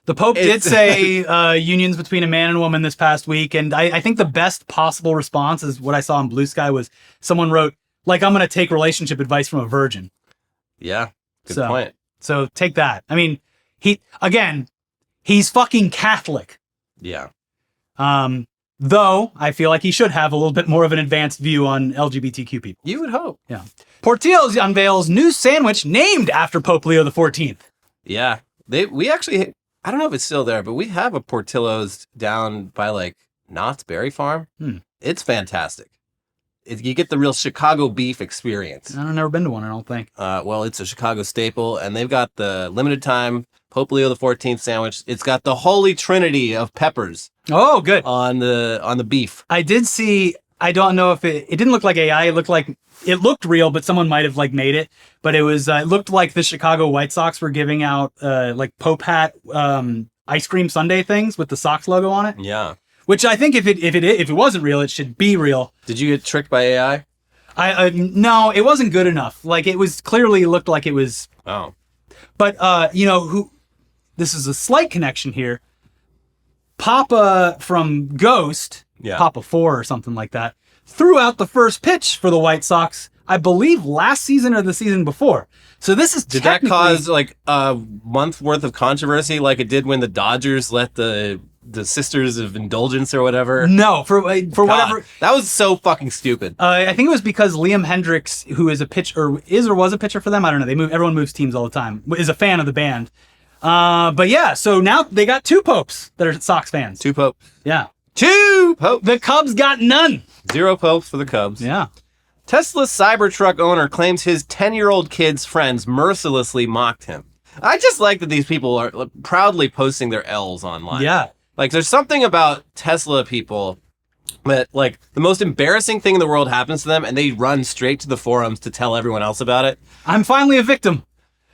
the Pope did say unions between a man and a woman this past week, and I think the best possible response is what I saw in Blue Sky was someone wrote, like, I'm going to take relationship advice from a virgin. Yeah. Good point. So take that. I mean, he's fucking Catholic. Yeah. Though I feel like he should have a little bit more of an advanced view on LGBTQ people. You would hope. Yeah. Portillo's unveils new sandwich named after Pope Leo XIV. Yeah. We actually, I don't know if it's still there, but we have a Portillo's down by like Knott's Berry Farm. It's fantastic. You get the real Chicago beef experience. I've never been to one, I don't think. Well, it's a Chicago staple, and they've got the limited time Pope Leo XIV sandwich. It's got the holy trinity of peppers. Oh, good. On the beef. I did see, I don't know if it didn't look like AI. It looked real, but someone might have like made it. But it was, it looked like the Chicago White Sox were giving out like Pope hat ice cream sundae things with the Sox logo on it. Yeah. Which I think if it wasn't real, it should be real. Did you get tricked by AI? No, it wasn't good enough. Like it was clearly looked like it was. Oh. But this is a slight connection here. Papa from Ghost, Papa 4 or something like that, threw out the first pitch for the White Sox, I believe last season or the season before. So this is Did that cause like a month worth of controversy like it did when the Dodgers let the Sisters of Indulgence or whatever? No, for whatever. That was so fucking stupid. I think it was because Liam Hendricks, who is a pitcher, or was a pitcher for them, I don't know. Everyone moves teams all the time, is a fan of the band. But yeah, so now they got 2 popes that are Sox fans. 2 popes. Yeah. 2 popes. The Cubs got none. 0 popes for the Cubs. Yeah. Tesla's Cybertruck owner claims his 10-year-old kid's friends mercilessly mocked him. I just like that these people are proudly posting their L's online. Yeah. Like, there's something about Tesla people that, like, the most embarrassing thing in the world happens to them, and they run straight to the forums to tell everyone else about it. I'm finally a victim.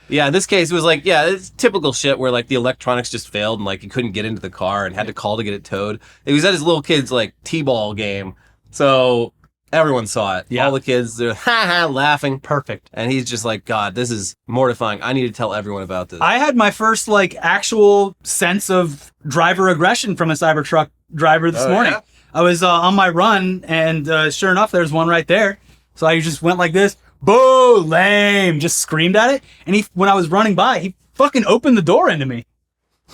Yeah, in this case, it was like, it's typical shit where, like, the electronics just failed and, like, he couldn't get into the car and had to call to get it towed. It was at his little kid's, like, T-ball game. So everyone saw it. Yeah. All the kids, they're laughing. Perfect. And he's just like, God, this is mortifying. I need to tell everyone about this. I had my first, like, actual sense of driver aggression from a Cybertruck driver this morning. Yeah? I was on my run, and sure enough, there's one right there. So I just went like this. Boo, lame. Just screamed at it. And when I was running by, he fucking opened the door into me.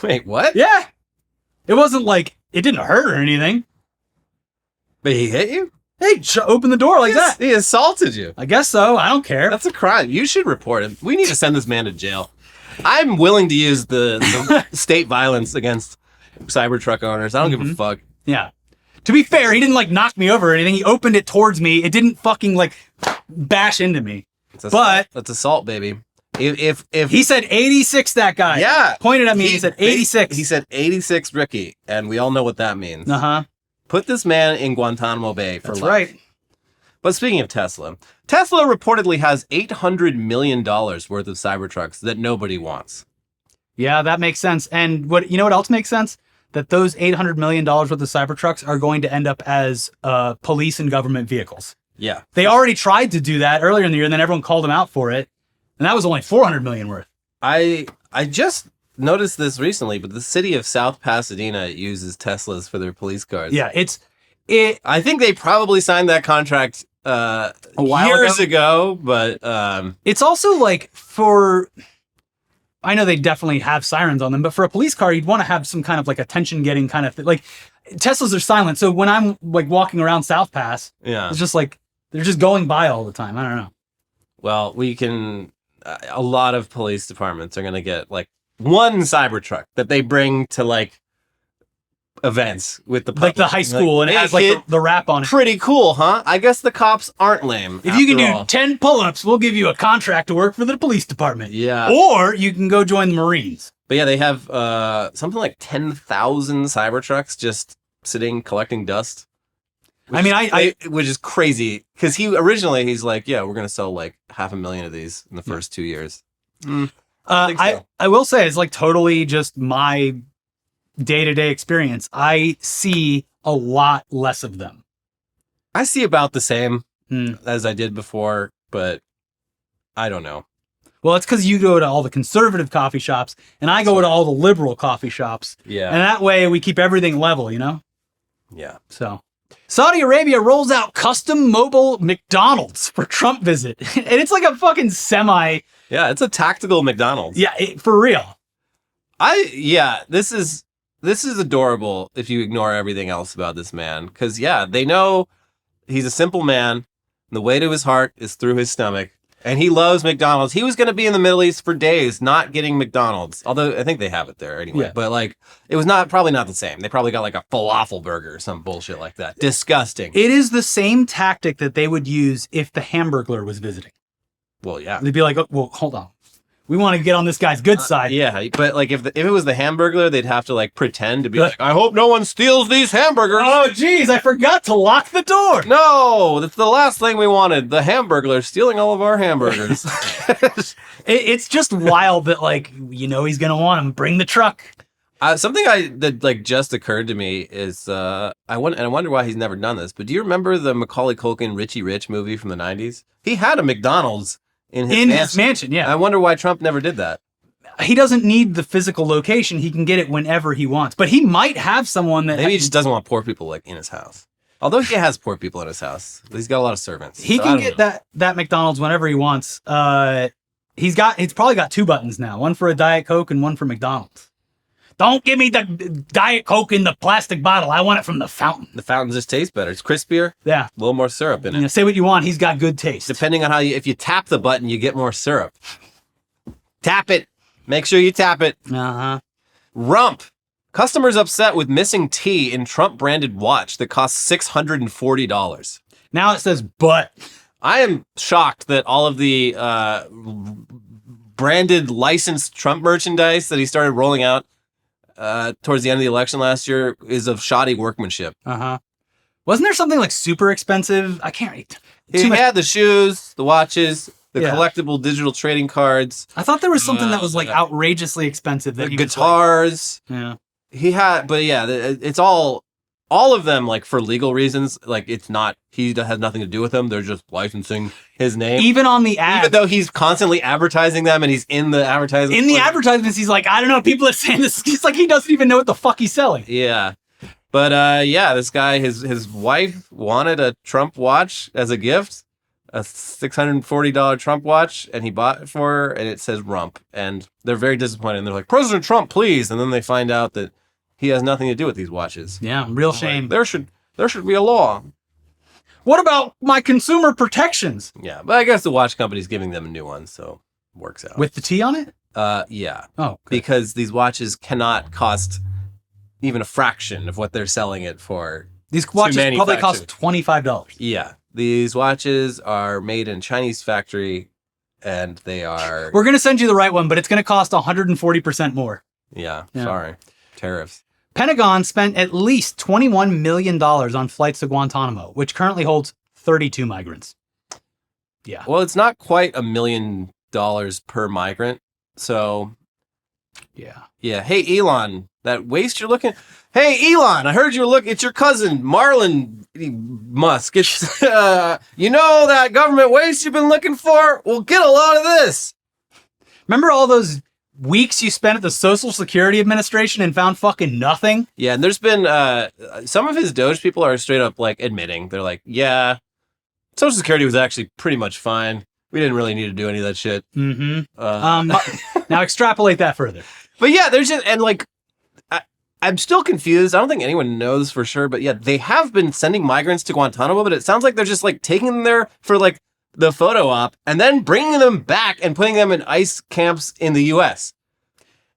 Wait, what? Yeah. It wasn't like, it didn't hurt or anything. But he hit you? Hey, open the door like that. He assaulted you. I guess so. I don't care. That's a crime. You should report him. We need to send this man to jail. I'm willing to use the state violence against Cybertruck owners. I don't give a fuck. Yeah. To be fair, he didn't like knock me over or anything. He opened it towards me. It didn't fucking like bash into me. That's assault, baby. If he said 86, that guy. Yeah. Pointed at me. He said 86. He said 86 Ricky, and we all know what that means. Uh-huh. Put this man in Guantanamo Bay for That's life. right. But speaking of Tesla reportedly has $800 million worth of Cybertrucks that nobody wants. Yeah, that makes sense. And what else makes sense? That those $800 million worth of Cybertrucks are going to end up as police and government vehicles. Yeah. They already tried to do that earlier in the year, and then everyone called them out for it. And that was only $400 million worth. I just noticed this recently, but the city of South Pasadena uses Teslas for their police cars. Yeah, I think they probably signed that contract a while years ago, but it's also like I know they definitely have sirens on them, but for a police car, you'd want to have some kind of like attention-getting kind of thing. Like Teslas are silent, so when I'm like walking around South Pass, it's just like they're just going by all the time. I don't know. Well, we can. A lot of police departments are going to get like one Cybertruck that they bring to like events with the public. Like the high school, and it has like the wrap on it. Pretty cool, huh? I guess the cops aren't lame. If you can do 10 pull-ups, we'll give you a contract to work for the police department. Yeah. Or you can go join the Marines. But yeah, they have something like 10,000 Cybertrucks just sitting collecting dust. Which is crazy because he's like, yeah, we're gonna sell like 500,000 of these in the first 2 years. I will say it's like totally just my day-to-day experience. I see a lot less of them. I see about the same as I did before, but I don't know. Well, it's because you go to all the conservative coffee shops and I go to all the liberal coffee shops. Yeah. And that way we keep everything level, you know? Yeah. So Saudi Arabia rolls out custom mobile McDonald's for Trump visit. And it's like a fucking semi. Yeah, it's a tactical McDonald's. Yeah, for real. This is this is adorable if you ignore everything else about this man. Because, yeah, they know he's a simple man. And the way to his heart is through his stomach. And he loves McDonald's. He was going to be in the Middle East for days not getting McDonald's. Although I think they have it there anyway. Yeah. But like, it was probably not the same. They probably got like a falafel burger or some bullshit like that. Disgusting. It is the same tactic that they would use if the Hamburglar was visiting. Well, yeah. They'd be like, oh, well, hold on. We want to get on this guy's good side. Yeah, but like if it was the Hamburglar, they'd have to like pretend to be like, I hope no one steals these hamburgers. Oh, geez, I forgot to lock the door. No, that's the last thing we wanted. The Hamburglar stealing all of our hamburgers. It's just wild that, like, he's going to want him. Bring the truck. Something that like just occurred to me is I wonder why he's never done this. But do you remember the Macaulay Culkin Richie Rich movie from the 90s? He had a McDonald's in his mansion. Yeah. I wonder why Trump never did that. He doesn't need the physical location. He can get it whenever he wants. But he might have someone that... Maybe he just doesn't want poor people like in his house. Although he has poor people in his house. He's got a lot of servants. He can get that McDonald's whenever he wants. He's probably got 2 buttons now. One for a Diet Coke and one for McDonald's. Don't give me the Diet Coke in the plastic bottle. I want it from the fountain. The fountain just tastes better. It's crispier. Yeah. A little more syrup in it. Say what you want. He's got good taste. Depending on if you tap the button, you get more syrup. Tap it. Make sure you tap it. Uh-huh. Rump. Customers upset with missing T in Trump-branded watch that costs $640. Now it says but. I am shocked that all of the branded licensed Trump merchandise that he started rolling out towards the end of the election last year is of shoddy workmanship. Uh-huh. Wasn't there something like super expensive? I can't read. He had the shoes, the watches, the Yeah. collectible digital trading cards, I thought there was something that was like outrageously expensive. That the he was guitars. like, yeah. He had, but yeah, it's all of them, like for legal reasons. Like it's not, he has nothing to do with them. They're just licensing his name. Even on the ad. Even though he's constantly advertising them and he's in the advertising. In the advertisements, he's like, I don't know, people are saying this. He's like, he doesn't even know what the fuck he's selling. Yeah. But yeah, this guy, his wife wanted a Trump watch as a gift, a $640 Trump watch, and he bought it for her, and it says rump. And they're very disappointed. And they're like, President Trump, please. And then they find out that he has nothing to do with these watches. Yeah, real shame. There should be a law. What about my consumer protections? Yeah, but I guess the watch company's giving them a new one, so it works out. With the T on it? Yeah. Oh, good. Because these watches cannot cost even a fraction of what they're selling it for. These watches probably cost $25. Yeah. These watches are made in a Chinese factory, and they are... We're going to send you the right one, but it's going to cost 140% more. Yeah, Yeah. sorry. Tariffs. Pentagon spent at least $21 million on flights to Guantanamo, which currently holds 32 migrants. Yeah. Well, it's not quite $1 million per migrant, so... Yeah. Yeah. Hey, Elon, that waste you're looking... Hey, Elon, I heard you were looking... It's your cousin, Marlon Musk. It's, you know that government waste you've been looking for? Well, get a lot of this. Remember all those weeks you spent at the Social Security Administration and found fucking nothing? Yeah, and there's been... some of his Doge people are straight up, like, admitting. They're like, yeah, Social Security was actually pretty much fine. We didn't really need to do any of that shit. Mm-hmm. Now extrapolate that further. But yeah, there's just... And, like... I'm still confused. I don't think anyone knows for sure, but yeah, they have been sending migrants to Guantanamo, but it sounds like they're just like taking them there for like the photo op and then bringing them back and putting them in ICE camps in the US.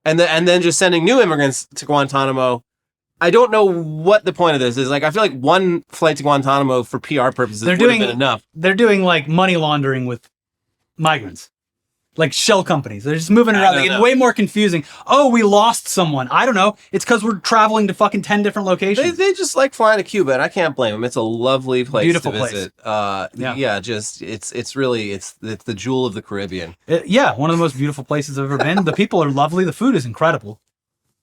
And then just sending new immigrants to Guantanamo. I don't know what the point of this is. Like, I feel like one flight to Guantanamo for PR purposes would have been enough. They're doing like money laundering with migrants. Like shell companies. They're just moving around. They get way more confusing. Oh, we lost someone. I don't know. It's because we're traveling to fucking 10 different locations. They just like flying to Cuba, and I can't blame them. It's a lovely place Beautiful to visit. Yeah, just it's really the jewel of the Caribbean. Yeah, one of the most beautiful places I've ever been. The people are lovely. The food is incredible.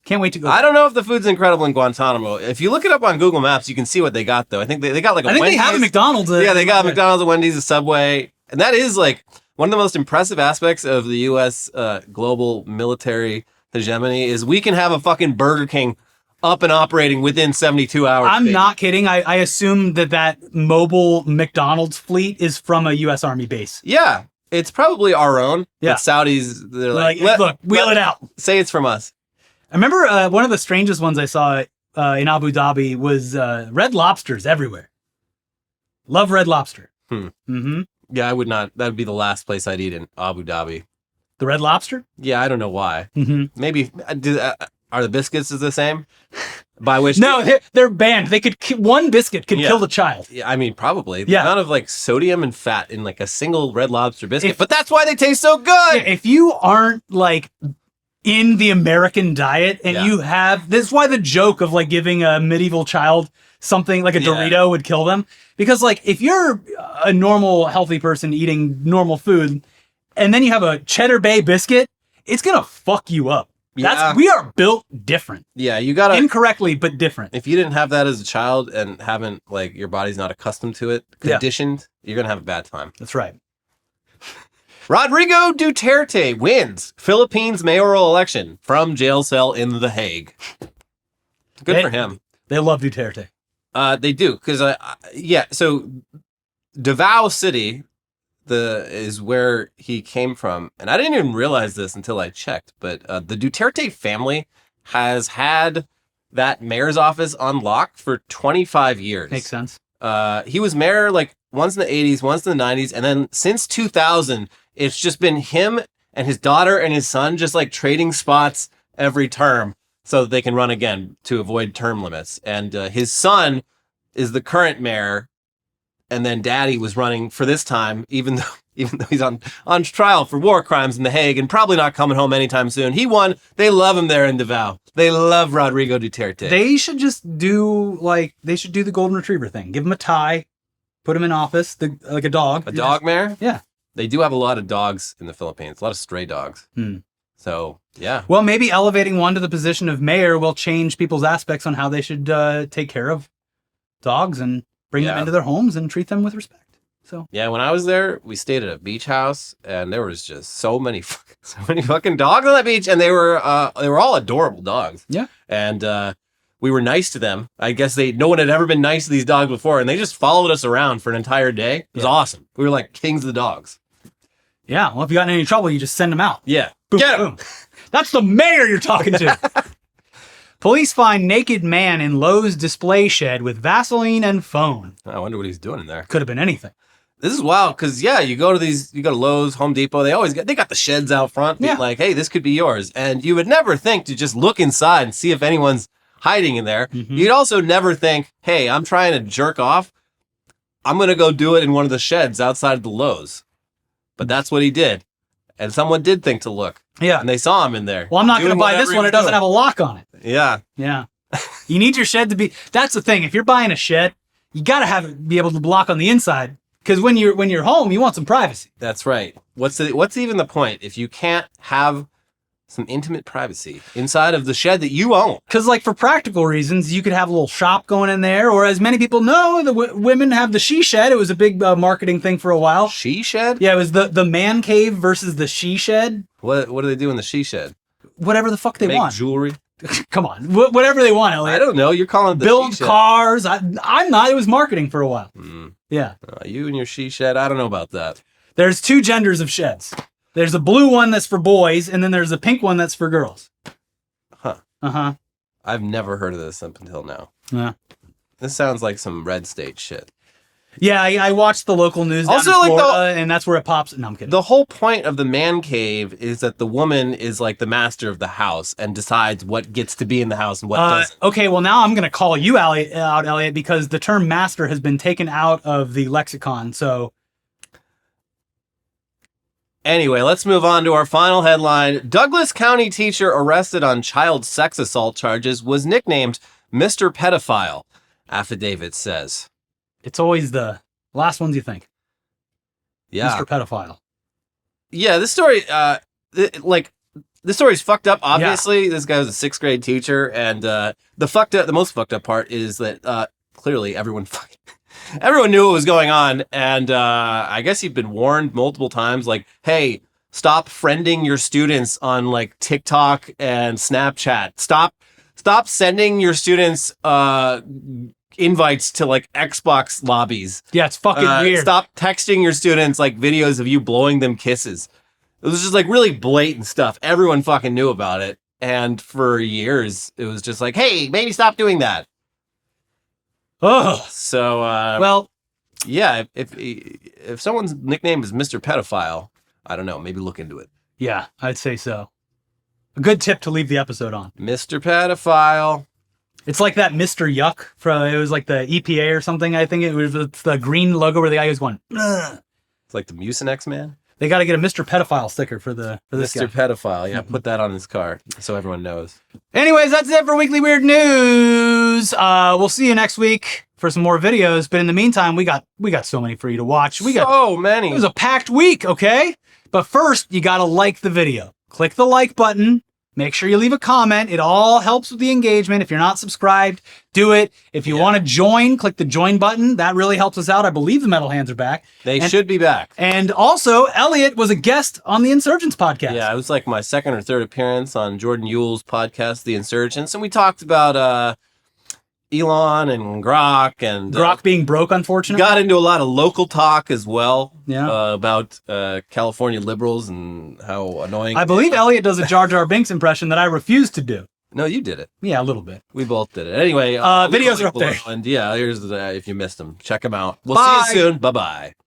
Can't wait to go. I don't know if the food's incredible in Guantanamo. If you look it up on Google Maps, you can see what they got, though. I think they got like a Wendy's. They have a McDonald's. Yeah, they got McDonald's, a Wendy's, a Subway. And that is like one of the most impressive aspects of the U.S. Global military hegemony is we can have a fucking Burger King up and operating within 72 hours. I'm not kidding. I assume that mobile McDonald's fleet is from a U.S. Army base. Yeah, it's probably our own. Yeah. But Saudis, they're like, look, wheel it out. Say it's from us. I remember one of the strangest ones I saw in Abu Dhabi was Red Lobsters everywhere. Love Red Lobster. Mm-hmm. Yeah, I would not. That would be the last place I'd eat in Abu Dhabi. The Red Lobster? Yeah, I don't know why. Mm-hmm. Maybe are the biscuits the same? By which No, they're banned. They could one biscuit could kill the child. Yeah, I mean probably. The Yeah. amount of like sodium and fat in like a single Red Lobster biscuit, but that's why they taste so good. If you aren't like in the American diet and you have this is why the joke of like giving a medieval child something like a Dorito would kill them, because like if you're a normal healthy person eating normal food and then you have a Cheddar Bay biscuit, it's gonna fuck you up. We are built different. Yeah, you gotta incorrectly but different. If you didn't have that as a child and haven't like your body's not accustomed to it, conditioned, you're gonna have a bad time. That's right. Rodrigo Duterte wins Philippines mayoral election from jail cell in The Hague. Good for him. They love Duterte. They do, because so Davao City is where he came from, and I didn't even realize this until I checked. But the Duterte family has had that mayor's office on lock for 25 years. Makes sense. He was mayor like once in the 80s, once in the 90s, and then since 2000, it's just been him and his daughter and his son just like trading spots every term so that they can run again to avoid term limits. And his son is the current mayor, and then daddy was running for this time, even though he's on trial for war crimes in The Hague and probably not coming home anytime soon. He won. They love him there in Davao. They love Rodrigo Duterte. They should just do the golden retriever thing. Give him a tie, put him in office, like a dog. A dog mayor? Yeah. They do have a lot of dogs in the Philippines, a lot of stray dogs. So, yeah. Well, maybe elevating one to the position of mayor will change people's aspects on how they should take care of dogs and bring them into their homes and treat them with respect. So yeah, when I was there, we stayed at a beach house, and there was just so many fucking dogs on that beach, and they were all adorable dogs. Yeah, and we were nice to them. I guess no one had ever been nice to these dogs before, and they just followed us around for an entire day. It was awesome. We were like kings of the dogs. Yeah, well, if you got in any trouble, you just send them out. Yeah, boom, get 'em. Boom. That's the mayor you're talking to. Police find naked man in Lowe's display shed with Vaseline and phone. I wonder what he's doing in there. Could have been anything. This is wild because you go to Lowe's, Home Depot. They got the sheds out front. Being like, hey, this could be yours, and you would never think to just look inside and see if anyone's hiding in there. Mm-hmm. You'd also never think, hey, I'm trying to jerk off. I'm gonna go do it in one of the sheds outside of the Lowe's. But that's what he did, and someone did think to look. Yeah, and they saw him in there. Well, I'm not going to buy this one. It doesn't have a lock on it. Yeah. Yeah. You need your shed to be. That's the thing. If you're buying a shed, you got to have it be able to block on the inside. Because when you're home, you want some privacy. That's right. What's even the point if you can't have some intimate privacy inside of the shed that you own? Because like for practical reasons, you could have a little shop going in there, or as many people know, the women have the she shed. It was a big marketing thing for a while. She shed? Yeah, it was the man cave versus the she shed. What do they do in the she shed? Whatever the fuck they Make want. Jewelry? Come on, whatever they want, Eliot. I don't know. You're calling it the build she shed. cars. I'm not. It was marketing for a while. Yeah. You and your she shed. I don't know about that. There's two genders of sheds. There's a blue one that's for boys, and then there's a pink one that's for girls. Huh. Uh-huh. I've never heard of this up until now. Yeah. This sounds like some red state shit. Yeah, I watched the local news Also, down in like, Florida, and that's where it pops. No, I'm kidding. The whole point of the man cave is that the woman is like the master of the house and decides what gets to be in the house and what doesn't. Okay, well now I'm going to call you out, Eliot, because the term master has been taken out of the lexicon, so... Anyway, let's move on to our final headline. Douglas County teacher arrested on child sex assault charges was nicknamed Mr. Pedophile, affidavit says. It's always the last ones you think. Yeah. Mr. Pedophile. Yeah, this story, this story's fucked up, obviously. Yeah. This guy was a 6th grade teacher, and the most fucked up part is that clearly everyone knew what was going on, and I guess he'd been warned multiple times, like, hey, stop friending your students on like TikTok and Snapchat. Stop sending your students invites to like Xbox lobbies. Yeah, it's fucking weird. Stop texting your students like videos of you blowing them kisses. It was just like really blatant stuff. Everyone fucking knew about it. And for years, it was just like, hey, maybe stop doing that. Oh, So, well, yeah, if someone's nickname is Mr. Pedophile, I don't know, maybe look into it. yeah, I'd say so. A good tip to leave the episode on. Mr. Pedophile. It's like that Mr. Yuck it was like the EPA or something. I think it's the green logo where the guy was going, ugh. It's like the Mucinex man. They got to get a Mr. Pedophile sticker for this Mr. guy. Pedophile. Yeah, put that on his car so everyone knows. Anyways, that's it for Weekly Weird News. We'll see you next week for some more videos. But in the meantime, we got so many for you to watch. So many. It was a packed week, okay? But first, you got to like the video. Click the like button. Make sure you leave a comment. It all helps with the engagement. If you're not subscribed, do it. If you want to join, click the join button. That really helps us out. I believe the Metal Hands are back. They should be back. And also, Eliot was a guest on the Insurgents podcast. Yeah, it was like my second or third appearance on Jordan Yule's podcast, The Insurgents. And we talked about Elon and Grok. And Grok being broke, unfortunately. got into a lot of local talk as well. Yeah. About California liberals and how annoying. I believe Eliot does a Jar Jar Binks impression that I refuse to do. No, you did it. Yeah, a little bit. We both did it. Anyway, Videos are up there. And yeah, here's if you missed them, check them out. We'll Bye. see you soon. Bye-bye.